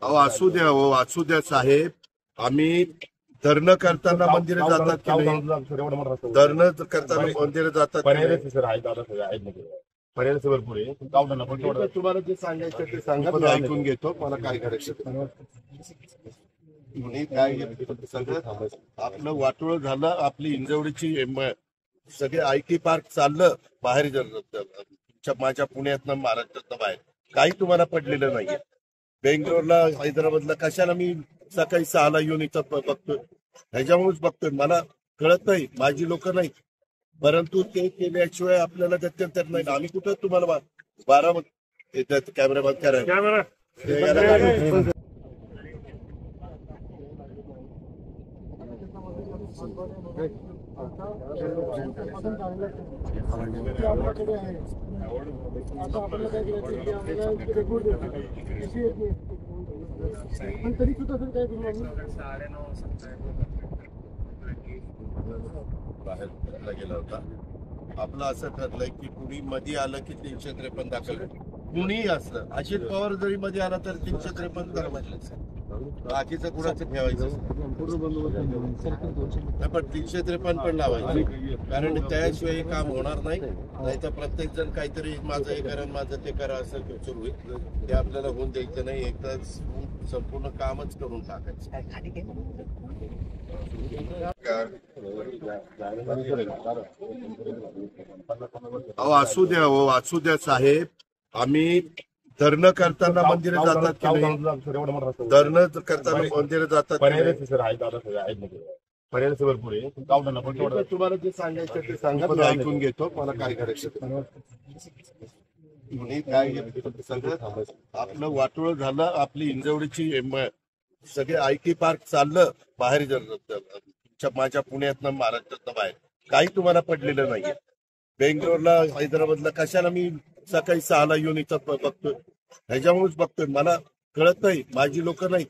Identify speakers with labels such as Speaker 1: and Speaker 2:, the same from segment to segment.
Speaker 1: अहो असू द्या हो, असू द्या साहेब. आम्ही धरणं करताना मंदिरे जातात की नाही? धरणं करताना मंदिरे जातात की नाही?
Speaker 2: भरपूर आहे.
Speaker 1: तुम्हाला जे सांगायचं ते सांगा, मी ऐकून घेतो. मला काय करायचं काय सगळं आपलं वाटोळं झालं. आपली इंजवडीची सगळे IT पार्क चाललं बाहेर, माझ्या पुण्यातनं महाराष्ट्रातनं बाहेर. काही तुम्हाला पडलेलं नाहीये. बेंगलोरला, हैदराबादला कशाला मी सकाळी 6ला येऊन इथं बघतोय? ह्याच्यामुळेच बघतोय. मला कळत नाही, माझी लोक नाही, परंतु ते केल्याशिवाय आपल्याला गत्यंतर नाही. आम्ही कुठं तुम्हाला 12 कॅमेरा बंद करायला बाहेर फिरायला गेला होता. आपलं असं ठरलंय की कुणी मध्ये आलं की 353 दाखल, कुणीही असलं. अजित पवार जरी मध्ये आला तर 353 करायचं, बाकीचं कुणाचं ठेवायचं नाही, पण 353 पण लावायचं. कारण त्याशिवाय हे काम होणार नाही. नाही तर प्रत्येक जण काहीतरी माझं हे करा, माझं ते करा असं सुरू होईल. ते आपल्याला होऊन द्यायचं नाही. एकदा संपूर्ण कामच करून टाकायचं. अहो असू द्या हो, असू द्या साहेब. आम्ही धरणं करताना मंदिरे जातात की नाही? धरणं करताना मंदिरे जातात.
Speaker 2: भरपूर आहे.
Speaker 1: तुम्हाला जे सांगायचं ते सांगा, मी ऐकून घेतो. मला काय करायचं काय सगळं आपलं वाटोळं झालं. आपली इंजवडीची सगळे IT पार्क चाललं बाहेर, माझ्या पुण्यातनं महाराष्ट्रातनं बाहेर. काही तुम्हाला पडलेलं नाहीये. बेंगलोरला, हैदराबादला कशाला मी सकाळी 6ला येऊन इथं बघतोय? ह्याच्यामुळेच बघतोय. मला कळत नाही, माझी लोक नाही,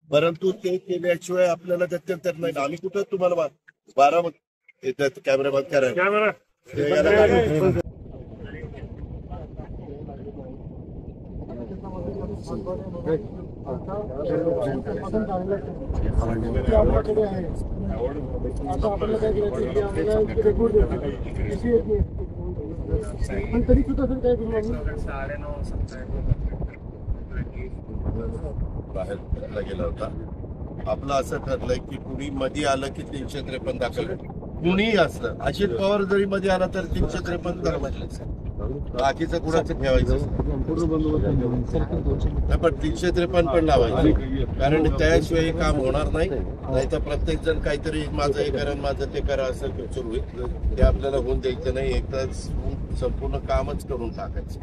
Speaker 1: परंतु ते केल्याशिवाय आपल्याला गत्यंतर नाही. आम्ही कुठं तुम्हाला 12 कॅमेरा बंद करायला बाहेर फिरायला गेला होता. आपलं असं ठरलंय की कुणी मध्ये आलं की 353 दाखल, कुणीही असलं. अजित पवार जरी मध्ये आला तर 353 करायचं, बाकीचं कुणाचं ठेवायचं नाही, पण 353 पण लावायचं. कारण त्याशिवाय हे काम होणार नाही. नाही तर प्रत्येक जण काहीतरी माझं हे करा, माझं ते करा असं सुरू होईल. ते आपल्याला होऊन द्यायचं नाही. एकदा संपूर्ण कामच करून टाकायचं.